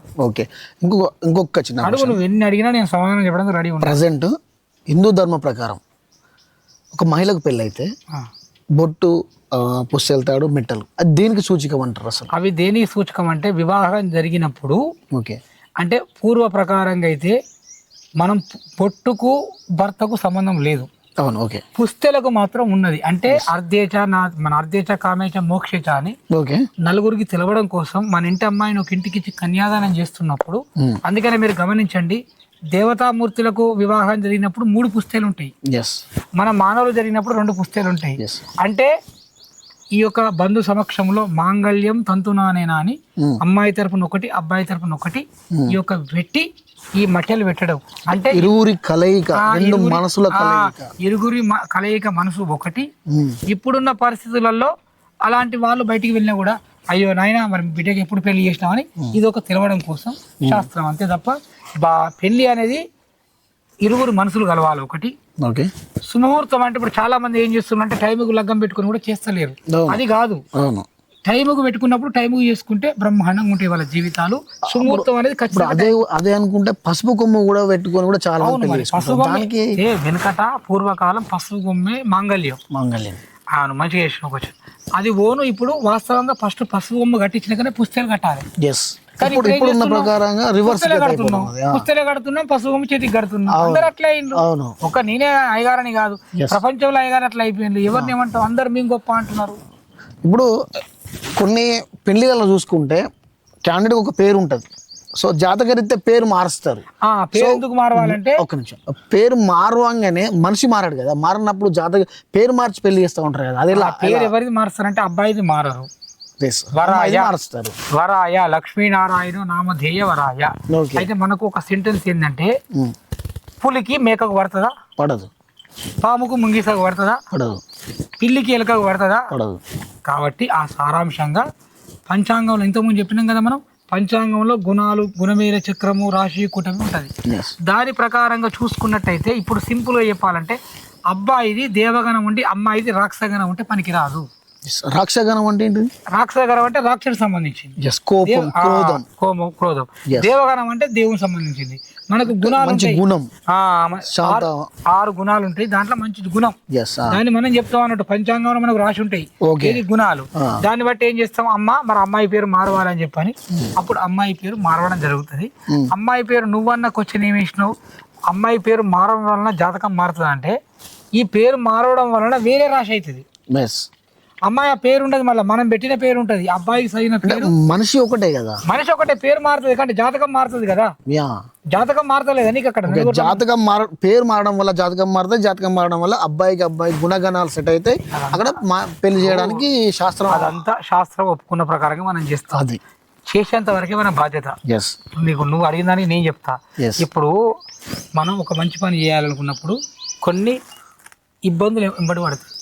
ఇంకొక చిన్న అడుగు, నువ్వు ఎన్ని అడిగినా నేను సమాధానం చెప్పడానికి రెడీ ఉంటాను. ప్రజెంట్ హిందూ ధర్మ ప్రకారం ఒక మహిళకు పెళ్ళైతే బొట్టు, పుస్తెళ్తాడు, మెట్టలు, అది దేనికి సూచికం అంటారు అసలు? అవి దేనికి సూచకం అంటే వివాహం జరిగినప్పుడు అంటే పూర్వ ప్రకారంగా అయితే మనం పొట్టుకు భర్తకు సంబంధం లేదు. అవును. ఓకే. పుస్తెలకు మాత్రం ఉన్నది. అంటే అర్ధేచ మన అర్ధేచ కామేచ మోక్షేచ అని ఓకే. నలుగురికి తెలవడం కోసం మన ఇంటి అమ్మాయిని ఒక ఇంటికి ఇచ్చి కన్యాదానం చేస్తున్నప్పుడు, అందుకనే మీరు గమనించండి, దేవతామూర్తులకు వివాహం జరిగినప్పుడు 3 పుస్తెలు ఉంటాయి. ఎస్. మన మానవులు జరిగినప్పుడు 2 పుస్తెలు ఉంటాయి. ఎస్. అంటే ఈ యొక్క బంధు సమక్షంలో మాంగళ్యం తంతునానేనా అని అమ్మాయి తరపున ఒకటి, అబ్బాయి తరపున ఒకటి, ఈ యొక్క వెట్టి ఈ మట్టెలు పెట్టడం అంటే ఇరువురి కలయిక, రెండు మనసుల కలయిక, ఇరుగురి కలయిక మనసు ఒకటి. ఇప్పుడున్న పరిస్థితులలో అలాంటి వాళ్ళు బయటికి వెళ్ళినా కూడా అయ్యో నాయన మరి బిడ్డకి ఎప్పుడు పెళ్లి చేసినామని ఇది ఒక తెలవడం కోసం శాస్త్రం, అంతే తప్ప పెళ్లి అనేది ఇరువురు మనసులు కలవాలి ఒకటి. ఓకే. సుముహూర్తం అంటే ఇప్పుడు చాలా మంది ఏం చేస్తున్నారంటే టైంకు లగ్గం పెట్టుకుని కూడా చేస్తలేరు. అది కాదు, అవును, టైంకు పెట్టుకున్నప్పుడు టైంకు చేసుకుంటే బ్రహ్మాండంగా ఉంటాయి వాళ్ళ జీవితాలు. సుముహూర్తం అనేది ఖచ్చితంగా అదే అనుకుంటే పసుపు కొమ్ము కూడా పెట్టుకొని కూడా చాలా దానికి వెనకట పూర్వకాలం పసుపు కొమ్మే మాంగళ్యం. అవును, మంచిగా చేసిన కొంచెం అది ఓను. ఇప్పుడు వాస్తవంగా ఫస్ట్ పసుపు కొమ్మ కట్టించినాకనే పుస్తకాలు కట్టాలి. ఇప్పుడున్న ప్రకారంగా రివర్స్ పుస్తలే కడుతున్నాం, పసుపు కొమ్మ చేతికి కడుతున్నాం. అందరు అట్లా అయిండ్రు. ఒక నేనే అయ్యగారని కాదు, ప్రపంచంలో అయ్యగారు అట్లా అయిపోయింది. ఎవరిని ఏమంటాం, అందరు మేము గొప్ప అంటున్నారు. ఇప్పుడు కొన్ని పెళ్లిళ్ళలో చూసుకుంటే క్యాండిడేట్ ఒక పేరు ఉంటుంది. సో జాతకరీత్యా పేరు మారుస్తారు. పేరు ఎందుకు మారవాలంటే, ఒక్క నిమిషం, పేరు మారవంగానే మనిషి మారాడు కదా, మారినప్పుడు జాతక పేరు మార్చి పెళ్లి చేస్తూ ఉంటారు కదా, అది పేరు ఎవరిది మారుస్తారంటే అబ్బాయిది మారరు, మారుస్తారు. వరాయ లక్ష్మీనారాయణ నామధేయ వరాయ. అయితే మనకు ఒక సెంటెన్స్ ఏంటంటే, పులికి మేకకు పడుతుందా? పడదు. పాముకు ముంగిసకు పడుతుందా? పడదు. పిల్లికి ఎలుకకు పడుతుందా? పడదు. కాబట్టి ఆ సారాంశంగా పంచాంగంలో ఇంతకుముందు చెప్పినాం కదా మనం, పంచాంగంలో గుణాలు, గుణమేల చక్రము, రాశి, కూటమి ఉంటుంది. దాని ప్రకారంగా చూసుకున్నట్టయితే ఇప్పుడు సింపుల్గా చెప్పాలంటే, అబ్బాయిది దేవగణం ఉండి అమ్మాయిది రాక్షసగణం ఉంటే పనికిరాదు. రాక్షసగణం అంటే ఏంటి? రాక్షసగణం అంటే రాక్షసుడికి సంబంధించింది, క్రోధం. దేవగణం అంటే దేవునికి సంబంధించింది. మనకు గుణాలు ఉంటాయి, 6 గుణాలు ఉంటాయి. దాంట్లో మంచి గుణం దాన్ని మనం చెప్తాం అన్నట్టు. పంచాంగంలో మనకు రాసి ఉంటాయి ఇది గుణాలు. దాన్ని బట్టి ఏం చేస్తాం, మరి అమ్మాయి పేరు మారవాలని చెప్పని అప్పుడు అమ్మాయి పేరు మారవడం జరుగుతుంది. అమ్మాయి పేరు నువ్వన్న క్వశ్చన్ ఏమి ఇచ్చినావు, అమ్మాయి పేరు మారడం వలన జాతకం మారుతుంది అంటే, ఈ పేరు మారవడం వలన వేరే రాశి అవుతుంది. అమ్మాయి ఆ పేరు ఉండదు, మళ్ళీ మనం పెట్టిన పేరు ఉంటది. అబ్బాయికి సరైన పేరు, మనిషి ఒకటే కదా, మనిషి ఒకటే, పేరు మారుతుంది కానీ జాతకం మారుతుంది కదా. జాతకం మారతలేదు నీకు అక్కడ. జాతకం పేరు మారడం వల్ల జాతకం మారుతుంది, జాతకం మారడం వల్ల అబ్బాయి గుణగణాలు సెట్ అవుతాయి. అక్కడ పెళ్లి చేయడానికి శాస్త్రం, అదంతా శాస్త్రం ఒప్పుకున్న ప్రకారంగా మనం చేస్తాం. అది చేసేంత వరకే మన బాధ్యత. నువ్వు అడిగిన దానికి నేను చెప్తా. ఇప్పుడు మనం ఒక మంచి పని చేయాలనుకున్నప్పుడు కొన్ని ఇబ్బందులు వెంబడి పడతాయి.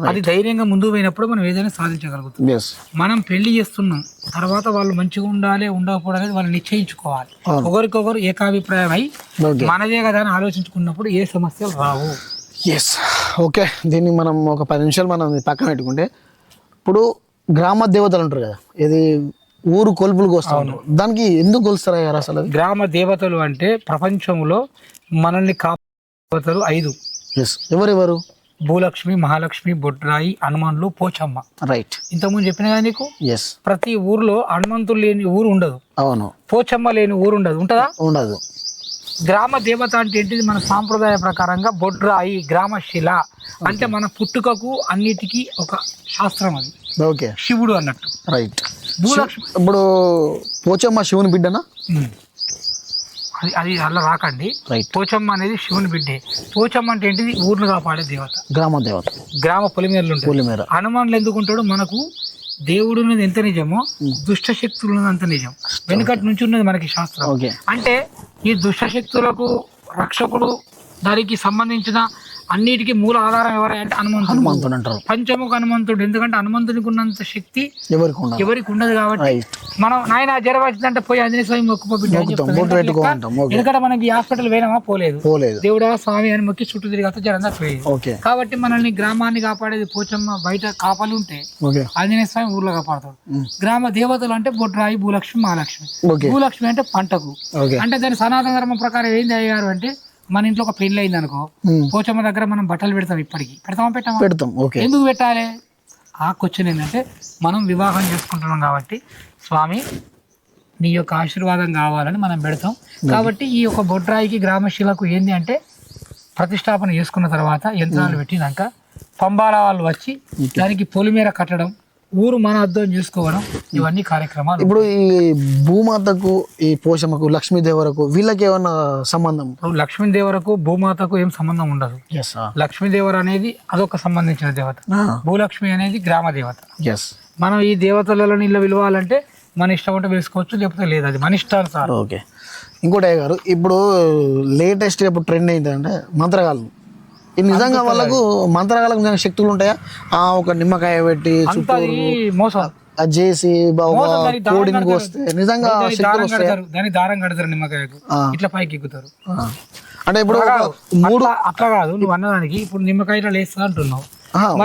అది ధైర్యంగా ముందుకు పోయినప్పుడు మనం ఏదైనా సాధించగలుగుతాం. మనం పెళ్లి చేస్తున్నాం, తర్వాత వాళ్ళు మంచిగా ఉండాలి ఉండకపోవడం అనేది వాళ్ళు నిశ్చయించుకోవాలి. ఒకరికొకరు ఏకాభిప్రాయం అయి మనదే కదా అని ఆలోచించుకున్నప్పుడు ఏ సమస్యలు రావు. ఓకే, దీన్ని మనం ఒక 10 నిమిషాలు మనం పక్కన పెట్టుకుంటే, ఇప్పుడు గ్రామ దేవతలు ఉంటారు కదా, ఇది ఊరు కొలుపులు కోస్తా ఉంటారు, దానికి ఎందుకు కొలుస్తారా అసలు? గ్రామ దేవతలు అంటే ప్రపంచంలో మనల్ని కాపాడుతారు 5. ఎవరెవరు? భూలక్ష్మి, మహాలక్ష్మి, బొడ్రాయి, హనుమాన్లు, పోచమ్మ. రైట్. ఇంతకుముందు చెప్పిన కదా నీకు. ప్రతి ఊర్లో హనుమంతులు లేని ఊరు ఉండదు. అవును. పోచమ్మ లేని ఊరు ఉండదు. ఉంటదా? ఉండదు. గ్రామ దేవత అంటే ఏంటిది? మన సాంప్రదాయ ప్రకారంగా బొడ్రాయి, గ్రామ శిల అంటే మన పుట్టుకకు అన్నిటికీ ఒక శాస్త్రం అది. ఓకే. శివుడు అన్నట్టు. రైట్. భూలక్ష్మి ఇప్పుడు పోచమ్మ శివుని బిడ్డనా? అది అలా రాకండి. పోచమ్మ అనేది శివుని బిడ్డే. పోచమ్మ అంటే ఏంటిది? ఊర్లు కాపాడే దేవత, గ్రామ దేవత. గ్రామ పొలిమేరలు ఉంటాయి. హనుమాన్లు ఎందుకు ఉంటాడు? మనకు దేవుడు ఉన్నది ఎంత నిజమో దుష్ట శక్తులు ఉన్నది అంత నిజం. వెనుకటి నుంచి ఉన్నది మనకి శాస్త్రం. అంటే ఈ దుష్ట శక్తులకు రక్షకుడు, దానికి సంబంధించిన అన్నిటికీ మూల ఆధారం ఎవరంటే హనుమంతుడు అంటారు. పంచముఖ హనుమంతుడు. ఎందుకంటే హనుమంతునికి ఉన్నంత శక్తి ఎవరికి ఉండదు. కాబట్టి మనం నాయన జ్వరం వచ్చిందంటే పోయి ఆంజనేయ స్వామి మొక్కుపోబిడ్డ. ఎందుకంటే మనకి హాస్పిటల్ పోయినామా? పోలేదు. దేవుడా స్వామి అని మొక్కి చుట్టూ తిరిగి జ్వరం పోయేది. కాబట్టి మనల్ని గ్రామాన్ని కాపాడేది పోచమ్మ. బయట కాపాలు ఉంటే ఆంజనేయ స్వామి ఊర్లో కాపాడతాడు. గ్రామ దేవతలు అంటే బొడ్రాయి, భూలక్ష్మి, మహాలక్ష్మి. భూలక్ష్మి అంటే పంటకు. అంటే దాని సనాతన ధర్మం ప్రకారం ఏంది అయ్యారు అంటే, మన ఇంట్లో ఒక పెళ్లి అయింది అనుకో, పోచమ్మ దగ్గర మనం బట్టలు పెడతాం. ఇప్పటికి పెడతాం. ఎందుకు పెట్టాలి? ఆ క్వశ్చన్ ఏంటంటే, మనం వివాహం చేసుకుంటున్నాం కాబట్టి స్వామి నీ యొక్క ఆశీర్వాదం కావాలని మనం పెడతాం. కాబట్టి ఈ యొక్క బొడ్రాయికి, గ్రామశిలకు ఏంది అంటే ప్రతిష్టాపన చేసుకున్న తర్వాత యంత్రాలు పెట్టినాక పంబాల వాళ్ళు వచ్చి దానికి పొలిమేర కట్టడం, ఊరు మన అర్థం చేసుకోవడం, ఇవన్నీ కార్యక్రమాలు. ఇప్పుడు ఈ భూమాతకు, ఈ పోషమ్మకు, లక్ష్మీదేవరకు వీళ్ళకి ఏమన్నా సంబంధం? ఇప్పుడు లక్ష్మీదేవరకు భూమాతకు ఏం సంబంధం ఉండదు. లక్ష్మీదేవర అనేది అదొక సంబంధించిన దేవత, భూలక్ష్మి అనేది గ్రామ దేవత. మనం ఈ దేవతలలో నీళ్ళు విలువాలంటే మన ఇష్టం ఉంటే పిలుచుకోవచ్చు, లేకపోతే లేదు, అది మన ఇష్టానుసారం. ఓకే. ఇంకోటి అయ్య గారు, ఇప్పుడు లేటెస్ట్ ఇప్పుడు ట్రెండ్ ఏంటంటే మంత్రగాళ్ళు. ఇది నిజంగా వాళ్ళకు మంత్రగాళ్ళకు నిజంగా శక్తులు ఉంటాయా? ఒక నిమ్మకాయ పెట్టి మోసం అది చేసి కోడిని కోస్తే నిజంగా శక్తులు వస్తాయి? దానికి దారం కడతారు, నిమ్మకాయకు ఇట్లా పైకి ఎక్కుతారు. అంటే ఇప్పుడు మూడు అట్లా కాదు, నువ్వు అన్నదానికి ఇప్పుడు నిమ్మకాయ ఇట్లా లేస్తా అంటున్నావు.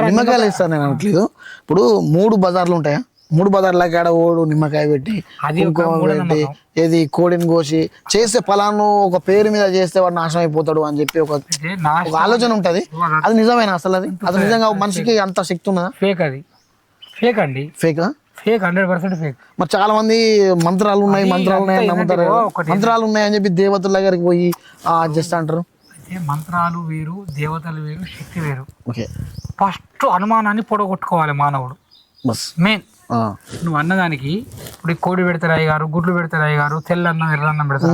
నిమ్మకాయలు వేస్తాను నేను అనట్లేదు. ఇప్పుడు 3 బజార్లు ఉంటాయా? 3 బజార్లకి ఆడ ఓడు నిమ్మకాయ పెట్టి పెట్టి ఏది కోడిని కోసి చేస్తే ఫలాను ఒక పేరు మీద చేస్తే వాడు నాశనం అయిపోతాడు అని చెప్పి ఒక ఆలోచన ఉంటది. అది నిజమేనా అసలు? అది నిజంగా మనిషికి అంత శక్తి ఉన్నదా? ఫేక్, అది ఫేక్ అండి. ఫేకా? Fake, 100% fake. మరి చాలా మంది మంత్రాలు ఉన్నాయి నమ్ముతారు. మంత్రాలు ఉన్నాయని చెప్పి దేవతల దగ్గరికి పోయి చేస్తా అంటారు. అయితే మంత్రాలు వేరు, దేవతలు వేరు, శక్తి వేరు. ఓకే. ఫస్ట్ అనుమానాన్ని పొడగొట్టుకోవాలి మానవుడు. మెయిన్ నువ్వు అన్నదానికి ఇప్పుడు కోడి పెడతారు అయ్య గారు, గుడ్లు పెడతారు అయ్య గారు, తెల్లన్నం ఎర్రన్నం పెడతారు.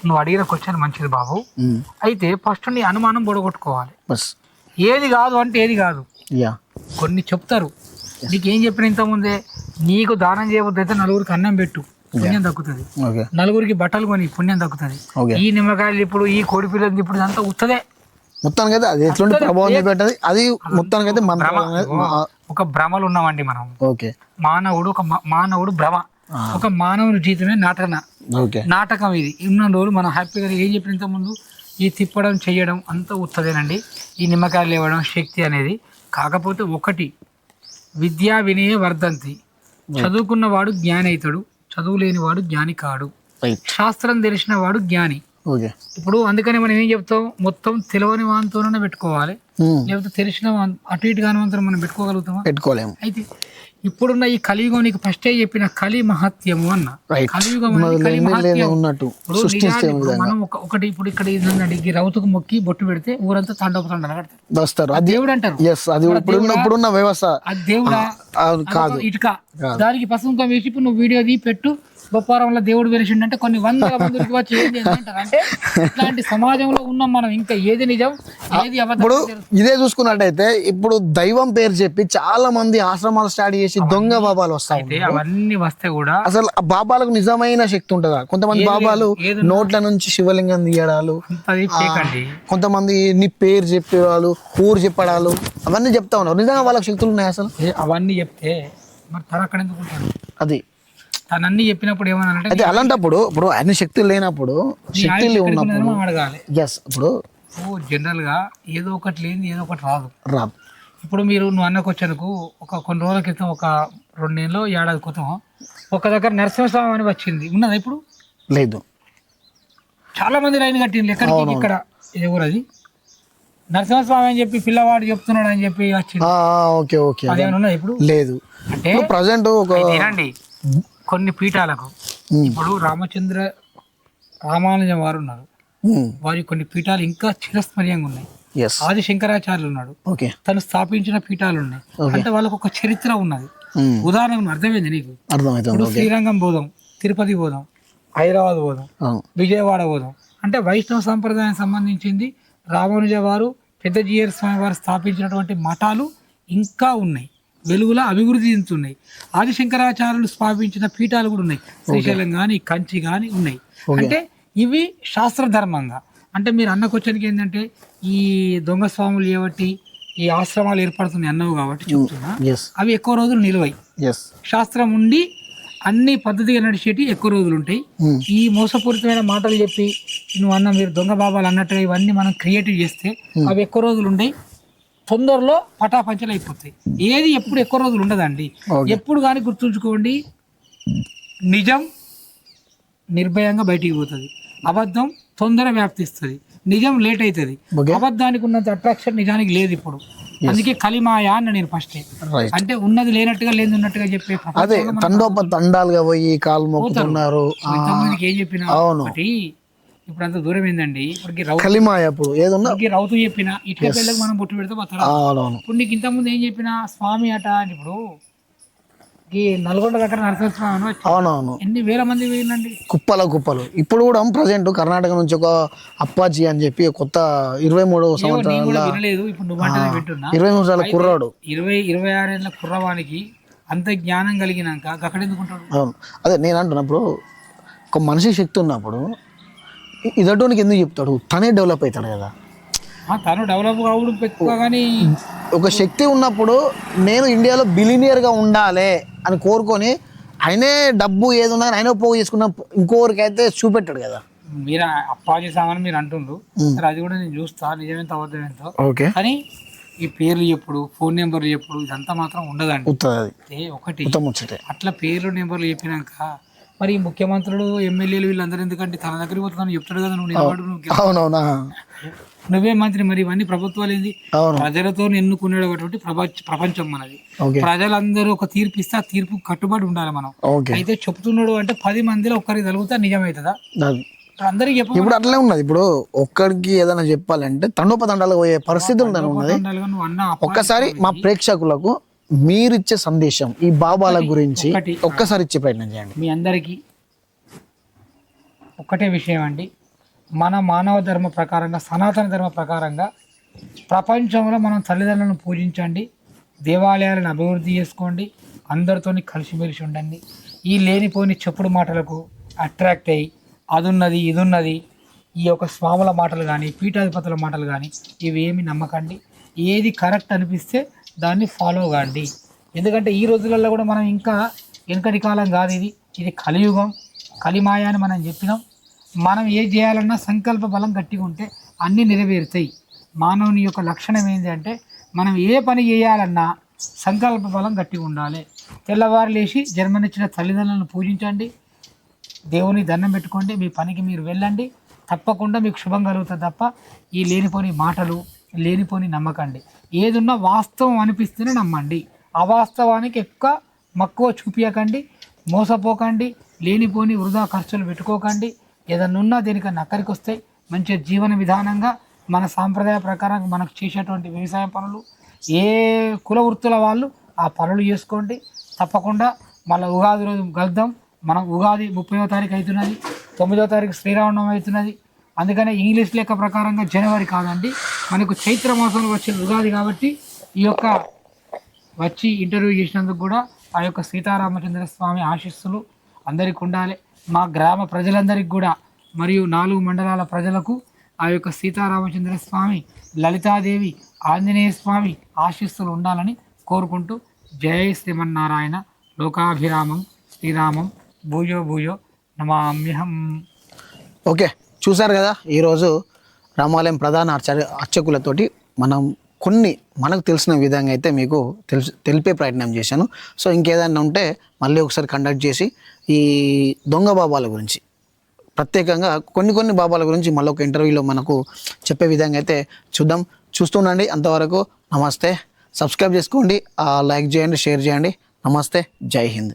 నువ్వు అడిగిన క్వశ్చన్ మంచిది బాబు. అయితే ఫస్ట్ నీ అనుమానం పొడగొట్టుకోవాలి. ఏది కాదు అంటే ఏది కాదు. కొన్ని చెప్తారు, నీకేం చెప్పిన ఇంతకుముందే, నీకు దానం చేయబోద్దు అయితే నలుగురికి అన్నం పెట్టు, పుణ్యం దక్కుతుంది. నలుగురికి బట్టలు కొని పుణ్యం దక్కుతుంది. ఈ నిమ్మకాయలు ఇప్పుడు, ఈ కోడి పిల్లలు ఇప్పుడు అంతా ఉత్తదే. మొత్తానికైతే అది ఎట్లాంటి ప్రభావం చూపెట్టది. అది మొత్తానికైతే ఒక భ్రమలు ఉన్నామండి మనం. ఓకే. మానవుడు భ్రమ. ఒక మానవుని జీవితమే నాటకం. ఇది ఉన్న రోజులు మనం హ్యాపీగా ఏం చెప్పినంత ముందు ఈ తిప్పడం చెయ్యడం అంతా ఉత్తదేనండి. ఈ నిమ్మకాయలు లేవడం శక్తి అనేది. కాకపోతే ఒకటి, విద్యా వినయ వర్ధంతి. చదువుకున్నవాడు జ్ఞాని అవుతాడు, చదువు లేనివాడు జ్ఞాని కాడు. శాస్త్రం తెలిసిన వాడు జ్ఞాని. ఇప్పుడు అందుకని మనం ఏం చెప్తాం, మొత్తం తెలియని వాంతోనే పెట్టుకోవాలి, లేకపోతే తెలిసిన అటు ఇటు కాని వాంతో మనం పెట్టుకోగలుగుతామా? పెట్టుకోలేము. అయితే ఇప్పుడున్న ఈ కలియుగం నీకు ఫస్టే చెప్పిన కలి మహత్యము అన్న. కలియుగం కలి మహత్యం. మనం ఒకటి ఇప్పుడు ఇక్కడ ఈ రౌతుకు మొక్కి బొట్టు పెడితే ఊరంతా తండొకతండ కడతారు. దేవుడు అంటారు. అది దేవుడా కాదు, ఇటుక. దానికి పసుపు వేసి ఇప్పుడు నువ్వు వీడియో తీ పెట్టు, బొప్పారంలో దేవుడు వెలిసిండంటే కొన్ని 100 మందికి వచ్చి ఏంటి అంటారు. అంటే ఇట్లాంటి సమాజంలో ఉన్నాం మనం. ఇంకా ఏది నిజం ఏది అబద్ధం? ఇప్పుడు ఇదే చూసుకున్నట్టయితే ఇప్పుడు దైవం పేరు చెప్పి చాలా మంది ఆశ్రమాలు స్టార్ట్ చేసి దొంగ బాబాలు వస్తాయి. అవన్నీ వస్తే కూడా అసలు ఆ బాబాలకు నిజమైన శక్తి ఉంటుందా? కొంతమంది బాబాలు నోట్ల నుంచి శివలింగం తీయడాలు, కొంతమంది నీ పేరు చెప్పేవాళ్ళు, ఊరు చెప్పడాలు, అవన్నీ చెప్తా ఉన్నారు. నిజంగా వాళ్ళకి శక్తులు ఉన్నాయి అసలు? అవన్నీ చెప్తే మరి తన అక్కడ ఎందుకు ఉంటాడు? అది తనన్నీ చెప్పినప్పుడు ఏమన్నా అయితే అలాంటప్పుడు ఇప్పుడు అన్ని శక్తులు లేనప్పుడు శక్తులు ఉన్నప్పుడు అడగాలి. ఇప్పుడు జనరల్ గా ఏదో ఒకటి లేని ఏదో ఒకటి రాదు. ఇప్పుడు నువ్వు అన్నకు వచ్చానుకు కొన్ని రోజుల క్రితం, ఒక 2 నెలలు ఏడాది క్రితం ఒక దగ్గర నరసింహస్వామి అని వచ్చింది. ఉన్నదా ఇప్పుడు? లేదు. చాలా మంది లైన్ కట్టింది. ఎక్కడికి? ఇక్కడ ఎవరు అది నరసింహస్వామి అని చెప్పి పిల్లవాడు చెప్తున్నాడు అని చెప్పి వచ్చింది. అదేమన్నా ఉన్నది ఇప్పుడు? లేదు. అంటే ప్రజెంట్ వినండి, కొన్ని పీఠాలకు ఇప్పుడు రామానుజం వారు ఉన్నారు, వారి కొన్ని పీఠాలు ఇంకా చిరస్మరణీయంగా ఉన్నాయి. ఆది శంకరాచార్యులు ఉన్నాడు, తను స్థాపించిన పీఠాలు ఉన్నాయి. అంటే వాళ్ళకు ఒక చరిత్ర ఉన్నది. ఉదాహరణకు అర్థమైంది నీకు? ఇప్పుడు శ్రీరంగం పోదాం, తిరుపతి పోదాం, హైదరాబాద్ పోదాం, విజయవాడ పోదాం. అంటే వైష్ణవ సంప్రదాయానికి సంబంధించింది రామానుజ వారు, పెద్ద జీయర్ స్వామి వారు స్థాపించినటువంటి మఠాలు ఇంకా ఉన్నాయి, వెలుగులా అభివృద్ధి చెందుతున్నాయి. ఆదిశంకరాచార్యులు స్థాపించిన పీఠాలు కూడా ఉన్నాయి, శ్రీశైలం కానీ కంచి కానీ ఉన్నాయి. అంటే ఇవి శాస్త్రధర్మంగా. అంటే మీరు అన్న క్వశ్చన్కి ఏంటంటే ఈ దొంగ స్వాములు ఏబట్టి ఈ ఆశ్రమాలు ఏర్పడుతున్నాయి అన్నవు కాబట్టి చెప్తున్నా, అవి ఎక్కువ రోజులు నిలువై. శాస్త్రం ఉండి అన్ని పద్ధతిగా నడిచేటి ఎక్కువ రోజులు ఉంటాయి. ఈ మోసపూరితమైన మాటలు చెప్పి నువ్వు అన్న మీరు దొంగ బాబాలు అన్నట్టుగా ఇవన్నీ మనం క్రియేటివ్ చేస్తే అవి ఎక్కువ రోజులు ఉంటాయి, తొందరలో పటాపంచలు అయిపోతాయి. ఏది ఎప్పుడు ఎక్కువ రోజులు ఉండదండి. ఎప్పుడు కానీ గుర్తుంచుకోండి, నిజం నిర్భయంగా బయటికి పోతుంది, అబద్ధం తొందర వ్యాప్తిస్తుంది, నిజం లేట్ అవుతుంది. అబద్ధానికి ఉన్నంత అట్రాక్షన్ నిజానికి లేదు ఇప్పుడు. అందుకే కలిమాయా అన్న నేను ఫస్ట్. అంటే ఉన్నది లేనట్టుగా లేదు ఉన్నట్టుగా చెప్పే తండాలుగా పోయి కాలు మొక్కుతున్నారు. ఏం చెప్పినా ఒకటి, ఇప్పుడు అంత దూరం ఏందండి. ఇప్పటికి రౌతు కలిమాయ అప్పుడు ఏదన్నా రౌతు చెప్పిన ఇట్లా పిల్లలకు మనం బొట్టు పెడితే పోతారా. అవునవును ఇప్పుడు నీకు ఇంతకుముందు ఏం చెప్పిన స్వామి అట అని ఇప్పుడు ఈ నల్గొండ దగ్గర నరసింహస్వామి అని వచ్చి అవునవును ఎన్ని వేల మంది వేయండి. కుప్పలు ఇప్పుడు కూడా ప్రజెంట్ కర్ణాటక నుంచి ఒక అప్పాజీ అని చెప్పి కొత్త 23 నేను సంవత్సరాల కూడా వినలేదు. ఇప్పుడు నువ్వు అంటే వింటున్నా. 23 సంవత్సరాల కుర్రాడు 26 ఏళ్ళ కుర్రవానికి అంత జ్ఞానం కలిగినాక అక్కడ ఎందుకుంటాడు. అవును అదే నేను అంటున్నప్పుడు ఒక మనిషి శక్తి ఉన్నప్పుడు ఇదటోనికి ఎందుకు చెప్తాడు, తనే డెవలప్ అవుతాడు కదా. తను డెవలప్ కావడం ఎక్కువ కానీ ఒక శక్తి ఉన్నప్పుడు నేను ఇండియాలో బిలినియర్గా ఉండాలి అని కోరుకొని ఆయనే డబ్బు ఏది ఉన్నా ఆయన పోగు చేసుకున్న ఇంకోరికైతే చూపెట్టాడు కదా. మీరు అప్పాజీ సామాన్ మీరు అంటుండ్రు, సరే అది కూడా నేను చూస్తా నిజమేంత అబద్ధం ఎంతో. ఓకే కానీ ఈ పేర్లు చెప్పుడు, ఫోన్ నెంబర్లు చెప్పుడు ఇదంతా మాత్రం ఉండదండి. ఒకటి అట్లా పేర్లు నెంబర్లు చెప్పినాక మరి ఈ ముఖ్యమంత్రులు ఎమ్మెల్యేలు వీళ్ళందరూ ఎందుకంటే తన దగ్గరికి పోతున్నాను చెప్తాడు కదా. నువ్వు నిలబడు, అవునవునా నువ్వే మంత్రి. మరి ఇవన్నీ ప్రభుత్వాలు ఏంది, ప్రజలతో ఎన్నుకునేటువంటి ప్రపంచం మనది. ప్రజలందరూ ఒక తీర్పు ఇస్తే ఆ తీర్పు కట్టుబడి ఉండాలి మనం. అయితే చెప్తున్నాడు అంటే 10 మందిలో ఒక్కరికి తగులుతా నిజమవుతుందా? అందరికి చెప్ప ఇప్పుడు అట్లే ఉన్నది. ఇప్పుడు ఒక్కడికి ఏదైనా చెప్పాలంటే తండోపతండాలకు పోయే పరిస్థితులు ఉన్నది. ఒక్కసారి మా ప్రేక్షకులకు మీరిచ్చే సందేశం ఈ బాబాల గురించి ఒక్కసారి ఇచ్చే ప్రయత్నం చేయండి. మీ అందరికీ ఒక్కటే విషయం అండి, మన మానవ ధర్మ ప్రకారంగా, సనాతన ధర్మ ప్రకారంగా ప్రపంచంలో మనం తల్లిదండ్రులను పూజించండి, దేవాలయాలను అభివృద్ధి చేసుకోండి, అందరితోని కలిసిమెలిసి ఉండండి. ఈ లేనిపోని చెప్పుడు మాటలకు అట్రాక్ట్ అయ్యి అదున్నది ఇదున్నది ఈ యొక్క స్వాముల మాటలు కానీ పీఠాధిపతుల మాటలు కానీ ఇవేమి నమ్మకండి. ఏది కరెక్ట్ అనిపిస్తే దాన్ని ఫాలో కాండి. ఎందుకంటే ఈ రోజులలో కూడా మనం ఇంకా వెనకటి కాలం కాదు, ఇది కలియుగం, కలిమాయ అని మనం చెప్పినాం. మనం ఏది చేయాలన్నా సంకల్ప బలం గట్టిగా ఉంటే అన్నీ నెరవేరుతాయి. మానవుని యొక్క లక్షణం ఏంటి అంటే మనం ఏ పని చేయాలన్నా సంకల్ప బలం గట్టిగా ఉండాలి. తెల్లవారు లేచి జన్మనిచ్చిన తల్లిదండ్రులను పూజించండి, దేవుని దండం పెట్టుకోండి, మీ పనికి మీరు వెళ్ళండి, తప్పకుండా మీకు శుభం కలుగుతుంది. తప్ప ఈ లేనిపోని మాటలు లేనిపోని నమ్మకండి. ఏదున్నా వాస్తవం అనిపిస్తేనే నమ్మండి, అవాస్తవానికి ఎక్కువ మక్కువ చూపించకండి, మోసపోకండి, లేనిపోని వృధా ఖర్చులు పెట్టుకోకండి. ఏదన్నా ఉన్నా దేనికన్నా అక్కడికి వస్తాయి. మంచి జీవన విధానంగా మన సాంప్రదాయ ప్రకారం మనకు చేసేటువంటి వ్యవసాయ పనులు ఏ కుల వృత్తుల వాళ్ళు ఆ పనులు చేసుకోండి. తప్పకుండా మళ్ళీ ఉగాది రోజు కలుద్దాం. మనం ఉగాది 30వ తారీఖు అవుతున్నది, 9వ తారీఖు శ్రీరామనవమి అవుతున్నది. అందుకనే ఇంగ్లీష్ లెక్క ప్రకారంగా జనవరి కాదండి, మనకు చైత్ర మాసంలో వచ్చే ఉగాది. కాబట్టి ఈ యొక్క వచ్చి ఇంటర్వ్యూ చేసినందుకు కూడా ఆ యొక్క సీతారామచంద్ర స్వామి ఆశీస్సులు అందరికి ఉండాలి. మా గ్రామ ప్రజలందరికీ కూడా మరియు 4 మండలాల ప్రజలకు ఆ యొక్క సీతారామచంద్ర స్వామి, లలితాదేవి, ఆంజనేయ స్వామి ఆశీస్సులు ఉండాలని కోరుకుంటూ జై శ్రీమన్నారాయణ, లోకాభిరామం, శ్రీరామం, భూయో భూయో నమామ్యహం. ఓకే, చూసారు కదా ఈరోజు రామాలయం ప్రధాన అర్చకులతోటి మనం కొన్ని మనకు తెలిసిన విధంగా అయితే మీకు తెలిపే ప్రయత్నం చేశాను. సో ఇంకేదైనా ఉంటే మళ్ళీ ఒకసారి కండక్ట్ చేసి ఈ దొంగ బాబాల గురించి ప్రత్యేకంగా కొన్ని బాబాల గురించి మళ్ళీ ఒక ఇంటర్వ్యూలో మనకు చెప్పే విధంగా అయితే చూస్తుండండి. అంతవరకు నమస్తే. సబ్స్క్రైబ్ చేసుకోండి, లైక్ చేయండి, షేర్ చేయండి. నమస్తే, జై హింద్.